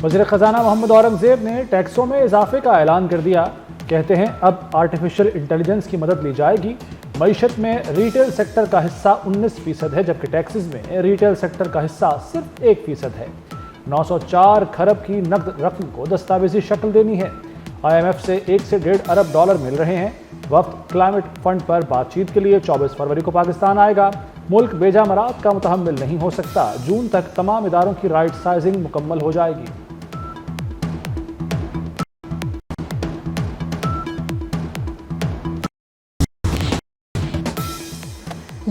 वज़ीर ख़जाना मोहम्मद औरंगज़ेब ने टैक्सों में इजाफे का ऐलान कर दिया। कहते हैं अब आर्टिफिशियल इंटेलिजेंस की मदद ली जाएगी। मईशत में रिटेल सेक्टर का हिस्सा 19% है, जबकि टैक्सेस में रिटेल सेक्टर का हिस्सा सिर्फ 1% है। 904 खरब की नकद रकम को दस्तावेजी शक्ल देनी है। IMF से 1 से 1.5 अरब डॉलर मिल रहे हैं। वक्त क्लाइमेट फंड पर बातचीत के लिए 24 फरवरी को पाकिस्तान आएगा। मुल्क बेजा मरात का मुतहम्मिल नहीं हो सकता। जून तक तमाम इदारों की राइट साइजिंग मुकम्मल हो जाएगी।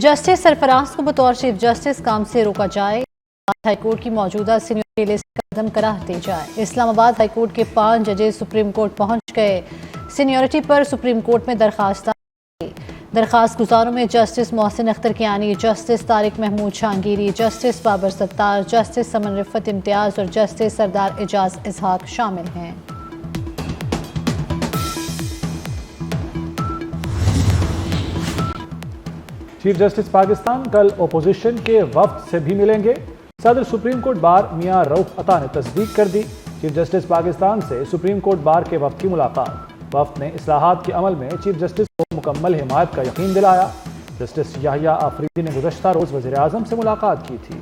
जस्टिस सरफराज को बतौर चीफ जस्टिस काम से रोका जाए। हाईकोर्ट की मौजूदा सीनियरिटी लिस्ट कदम करार दी जाए। इस्लामाबाद हाईकोर्ट के 5 जजेस सुप्रीम कोर्ट पहुंच गए। सीनियरिटी पर सुप्रीम कोर्ट में दरखास्त गुजारों में justice Mohsin Akhtar Kiyani, justice Tariq Mahmood Shahgiri, justice Babar Sattar, justice Saman Rifat Imtiaz और जस्टिस सरदार एजाज इसहाक शामिल हैं। चीफ जस्टिस पाकिस्तान कल ओपोजिशन के वफ्द से भी मिलेंगे। सदर सुप्रीम कोर्ट बार मियां रऊफ अता ने तस्दीक कर दी। चीफ जस्टिस पाकिस्तान से सुप्रीम कोर्ट बार के वफ्द की मुलाकात। वफ्द ने इस्लाहात के अमल में चीफ जस्टिस को मुकम्मल हिमायत का यकीन दिलाया। जस्टिस याहिया आफरीदी ने गुज़श्ता रोज वज़ीर आज़म से मुलाकात की थी।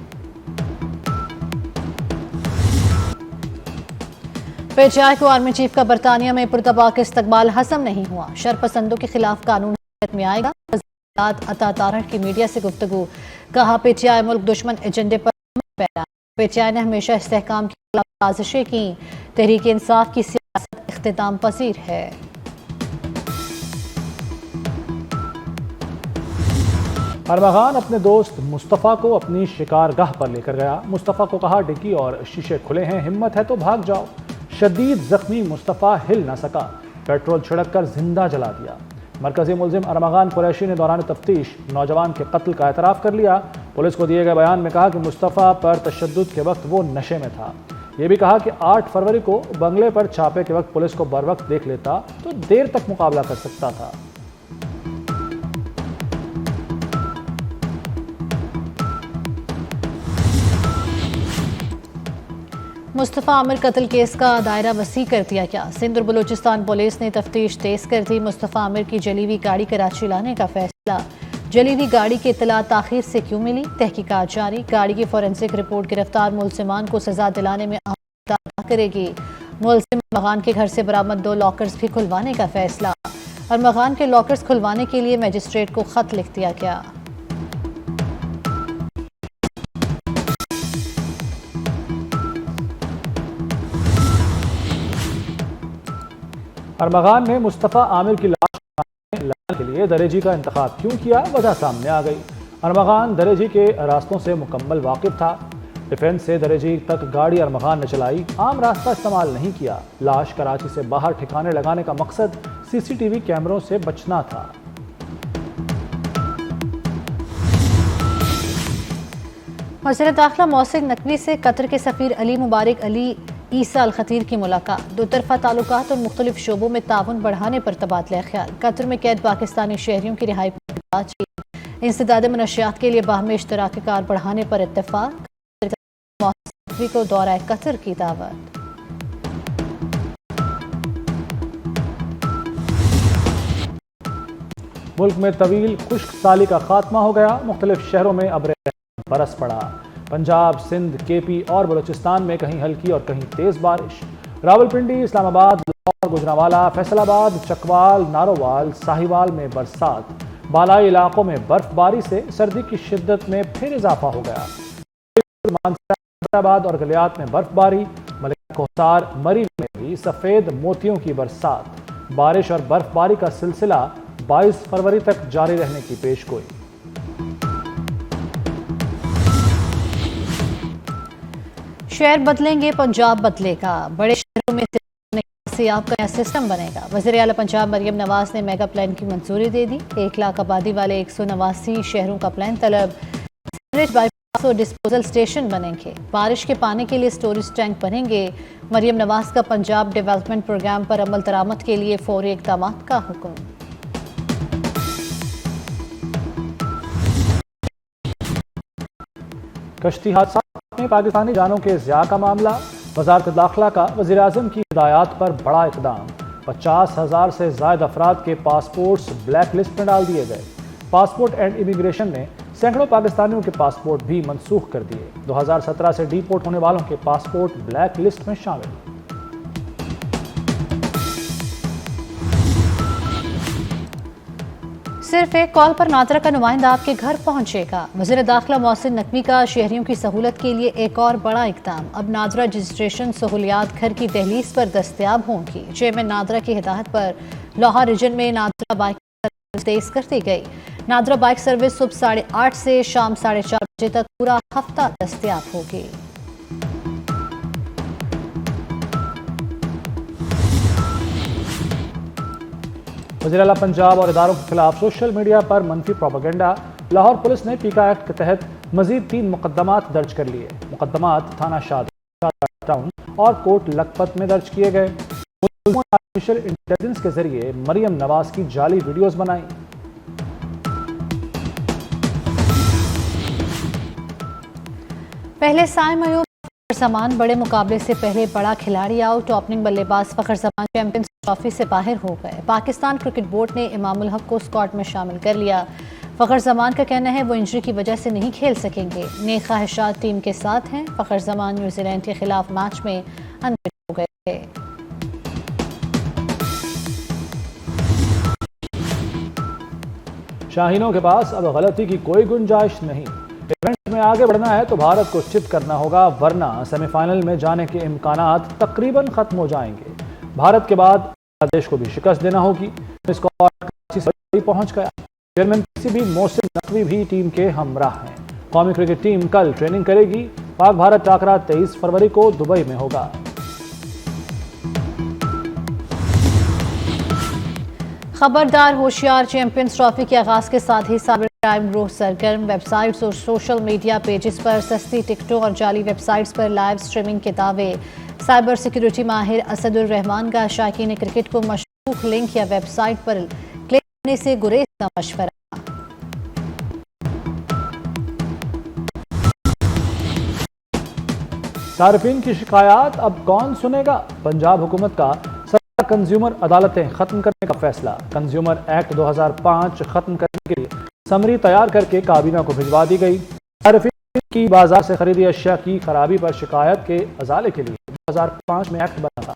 PTI को आर्मी चीफ का बरतानिया में पुरतबाक इस्तकबाल हजम नहीं हुआ। शरपसंदों के खिलाफ कानून में आएगा। अता तारड़ की मीडिया से गुफ्तगू। कहा PTI मुल्क दुश्मन एजेंडे पर पैरा। PTI ने हमेशा इस्तेहकाम के खिलाफ साजिशें की। तहरीक इंसाफ की सियासत इख्तिताम पसीर है। अरमगान अपने दोस्त मुस्तफ़ा को अपनी शिकारगाह पर लेकर गया। मुस्तफ़ा को कहा डिक्की और शीशे खुले हैं, हिम्मत है तो भाग जाओ। शदीद जख्मी मुस्तफ़ा हिल न सका, पेट्रोल छिड़क कर जिंदा जला दिया। मरकजी मुलजिम अरमगान कुरैशी ने दौरान तफ्तीश नौजवान के कत्ल का एतराफ़ कर लिया। पुलिस को दिए गए बयान में कहा कि मुस्तफ़ा पर तशद्दुद के वक्त वो नशे में था। ये भी कहा कि 8 फरवरी को बंगले पर छापे के वक्त पुलिस को बर वक्त देख लेता तो देर तक मुकाबला कर सकता था। मुस्तफ़ा आमिर कत्ल केस का दायरा वसी कर दिया गया। सिंध और बलूचिस्तान पुलिस ने तफ्तीश तेज कर दी। मुस्तफ़ा आमिर की जली हुई गाड़ी कराची लाने का फैसला। जली हुई गाड़ी की इत्तला ताखीर से क्यों मिली, तहकीकात जारी। गाड़ी की फोरेंसिक रिपोर्ट गिरफ्तार मुलजिमान को सजा दिलाने में अहम किरदार करेगी। मुलजिम अरमगान के घर से बरामद 2 लॉकर्स भी खुलवाने का फैसला। अरमगान के लॉकर्स खुलवाने के लिए मजिस्ट्रेट को खत लिख दिया गया। अरमगान ने मुस्तफ़ा आमिर की लाश लाने के लिए दरेजी का इंतखाब क्यों किया, वजह सामने आ गई। अरमगान दरेजी के रास्तों से मुकम्मल वाकिफ था। डिफेंस से दरेजी तक गाड़ी अरमगान ने चलाई, आम रास्ता इस्तेमाल नहीं किया। लाश कराची से बाहर ठिकाने लगाने का मकसद CCTV कैमरों से बचना था। वज़ीर दाखिला मोहसिन नकवी से कतर के सफ़ीर अली मुबारक अली ईसा अल खतीर की मुलाकात। दो तरफा ताल्लुकात और मुख्तलिफ शोबों में ताउन बढ़ाने पर तबादला ख्याल। कतर में कैद पाकिस्तानी शहरियों की रिहाई पर बातचीत। इंसदाद मनशियात के लिए बाहमी इश्तराकी कार बढ़ाने पर इत्तेफाक। मोहसिन नकवी को दौरा कतर की दावत। मुल्क में तवील खुश्क साली का खात्मा हो गया। मुख्तलिफ शहरों में अब्र बरस पड़ा। पंजाब, सिंध, KP और बलूचिस्तान में कहीं हल्की और कहीं तेज बारिश। रावलपिंडी, इस्लामाबाद, लाहौर, गुजरांवाला, फैसलाबाद, चकवाल, नारोवाल, साहिवाल में बरसात। बालाई इलाकों में बर्फबारी से सर्दी की शिद्दत में फिर इजाफा हो गया। हैदराबाद और गलियात में बर्फबारी। मलिक कोहसार, मरी में भी सफेद मोतियों की बरसात। बारिश और बर्फबारी का सिलसिला 22 फरवरी तक जारी रहने की पेशगोई। शहर बदलेंगे, पंजाब बदलेगा। बड़े शहरों में सियाब का नया सिस्टम बनेगा। वज़ीर आला पंजाब मरियम नवाज ने मेगा प्लान की मंजूरी दे दी। 1 लाख आबादी वाले 189 शहरों का प्लान तलब। सीवरेज बाईपास और डिस्पोजल स्टेशन बनेंगे। बारिश के पानी के लिए स्टोरेज टैंक बनेंगे। मरियम नवाज का पंजाब डेवलपमेंट प्रोग्राम पर अमल दरामद के लिए फौरी इक़दाम का हुक्म। कश्ती हादसा में पाकिस्तानी जानों के ज़िया का मामला। वजारत दाखिला का वज़ीर-ए-आज़म की हिदायत पर बड़ा इक़दाम। 50,000 से ज़ायद अफराद के पासपोर्ट्स ब्लैक लिस्ट में डाल दिए गए। पासपोर्ट एंड इमिग्रेशन ने सैकड़ों पाकिस्तानियों के पासपोर्ट भी मनसूख कर दिए। 2017 से डिपोर्ट होने वालों के पासपोर्ट ब्लैक लिस्ट में शामिल। सिर्फ एक कॉल पर नादरा का नुमाइंदा आपके घर पहुंचेगा। वज़ीर दाखिला मोहसिन नकवी का शहरियों की सहूलत के लिए एक और बड़ा इक़दाम। अब नादरा रजिस्ट्रेशन सहूलियात घर की दहलीज पर दस्तयाब होंगी। चेयरमैन नादरा की हिदायत पर लाहौर रीजन में नादरा बाइक सर्विस तेज कर दी गई। नादरा बाइक सर्विस सुबह 8:30 से शाम 4:30 बजे तक पूरा हफ्ता दस्तयाब होगी। वज़ीर आला पंजाब और इदारों के खिलाफ सोशल मीडिया पर मनफी प्रोपेगेंडा। लाहौर पुलिस ने पीका एक्ट के तहत मजीद 3 मुकदमात दर्ज कर लिए। मुकदमात थाना शादी टाउन और कोट लखपत में दर्ज किए गए। आर्टिफिशियल इंटेलिजेंस के जरिए मरियम नवाज की जाली वीडियोस बनाई। पहले साय मयूब ज़मान बड़े मुकाबले से पहले बड़ा खिलाड़ी आउट। ओपनिंग बल्लेबाज फ़खर ज़मान चैंपियंस ट्रॉफी से बाहर हो गए। पाकिस्तान क्रिकेट बोर्ड ने इमामुल हक को स्क्वाड में शामिल कर लिया। फ़खर ज़मान का कहना है वो इंजरी की वजह से नहीं खेल सकेंगे। नेक ख्वाहिशात टीम के साथ हैं। फ़खर ज़मान न्यूजीलैंड के खिलाफ मैच में अनफिट हो गए थे। शाहीनों के पास अब गलती की कोई गुंजाइश नहीं। इवेंट में आगे बढ़ना है तो भारत को चित करना होगा, वरना सेमीफाइनल में जाने के इम्कानात तकरीबन खत्म हो जाएंगे। भारत के बाद बांग्लादेश को भी शिकस्त देना होगी। स्क्वाड पहुंच गया। चेयरमैन पीसीबी मोहसिन नकवी भी टीम के हमराह हैं। कौमी क्रिकेट टीम कल ट्रेनिंग करेगी। पाक भारत टाकरा 23 फरवरी को दुबई में होगा। खबरदार होशियार चैंपियंस ट्रॉफी के आगाज के साथ ही साइबर क्राइम ग्रोह सरगर्म। वेबसाइट्स और सोशल मीडिया पेजेस पर सस्ती टिकटों और जाली वेबसाइट्स पर लाइव स्ट्रीमिंग के दावे। साइबर सिक्योरिटी माहिर असदुर रहमान का शायकीन क्रिकेट को मशकूक लिंक या वेबसाइट पर क्लिक करने से गुरेज का मशवरा। सार्फिन की शिकायत अब कौन सुनेगा? पंजाब हुकूमत का कंज्यूमर अदालतें खत्म करने का फैसला। कंज्यूमर एक्ट 2005 खत्म करने के लिए समरी तैयार करके काबीना को भिजवा दी गई। सार्फिन की बाजार से खरीदी अशिया की खराबी पर शिकायत के अजाले के लिए 2005 में एक्ट बना था।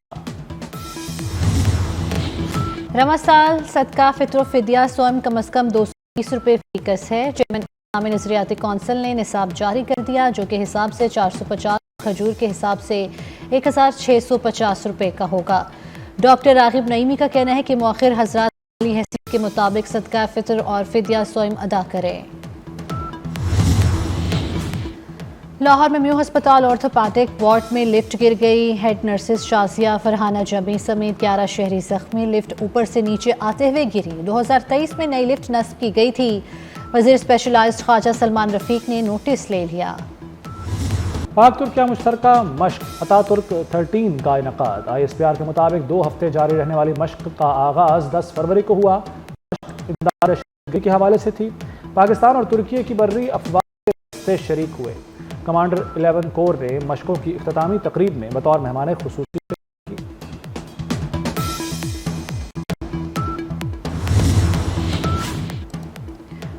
रमज़ान सदका फित्र फिदिया स्वयं कम अज कम 220 रुपये फीकस है। चेयरमैन इस्लामी नजरियाती कौंसिल ने निसाब जारी कर दिया, जो के हिसाब से 450, खजूर के हिसाब से 1650 रुपये का होगा। डॉक्टर रागिब नईमी का कहना है कि मौखिर हजरात हैसियत के मुताबिक सदका फितर और फिदिया स्वयं अदा करें। लाहौर में म्यू अस्पताल ऑर्थोपैडिक वार्ड में लिफ्ट गिर गई। हेड नर्सेस शाजिया फरहाना जमी समेत 11 शहरी जख्मी। लिफ्ट ऊपर से नीचे आते हुए गिरी। 2023 में नई लिफ्ट नस्ब की गई थी। वजीर स्पेशलाइज्ड ख्वाजा सलमान रफीक ने नोटिस ले लिया। पाक तुर्किया मुश्तरका मश्क अतातुर्क 13 का इनकाद। ISPR के मुताबिक 2 हफ्ते जारी रहने वाली मश्क का आगाज 10 फरवरी को हुआ। मश्क इमदाद के हवाले से थी। पाकिस्तान और तुर्की की बर्री अफवाह से शरीक हुए। कमांडर 11 कोर ने मशकों की इख्तितामी तकरीब में बतौर मेहमान खुसूसी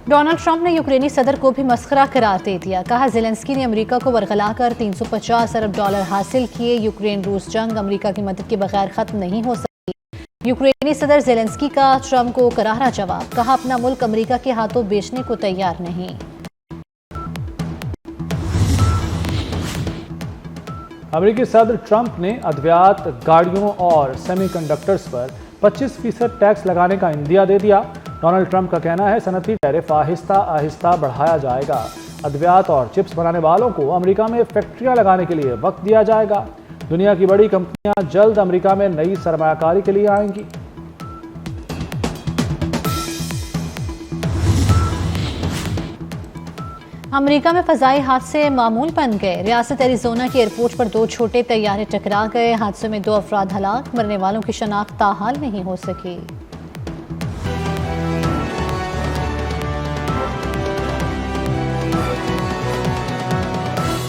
डोनाल्ड ट्रंप ने यूक्रेनी सदर को भी मस्खरा करार दे दिया। कहा ज़ेलेंस्की ने अमेरिका को वरगलाकर $350 अरब हासिल किए। यूक्रेन रूस जंग अमेरिका की मदद के बगैर खत्म नहीं हो सकती। यूक्रेनी सदर ज़ेलेंस्की का ट्रंप को करारा जवाब। कहा अपना मुल्क अमेरिका के हाथों बेचने को तैयार नहीं। अमेरिकी सदर ट्रंप ने अद्वियात, गाड़ियों और सेमीकंडक्टर्स पर 25% टैक्स लगाने का इंदिया दे दिया। डोनाल्ड ट्रंप का कहना है सनती टैरिफ आहिस्ता आहिस्ता बढ़ाया जाएगा। अद्वियात और चिप्स बनाने वालों को अमेरिका में फैक्ट्रियां लगाने के लिए वक्त दिया जाएगा। दुनिया की बड़ी कंपनियां जल्द अमेरिका में नई सरमायाकारी के लिए आएंगी। अमेरिका में फजाई हादसे मामूल बन गए। रियासत एरिजोना के एयरपोर्ट पर 2 छोटे तैयारे टकरा गए। हादसों में 2 अफराद हलाक। मरने वालों की शनाख्त ताहाल नहीं हो सकी।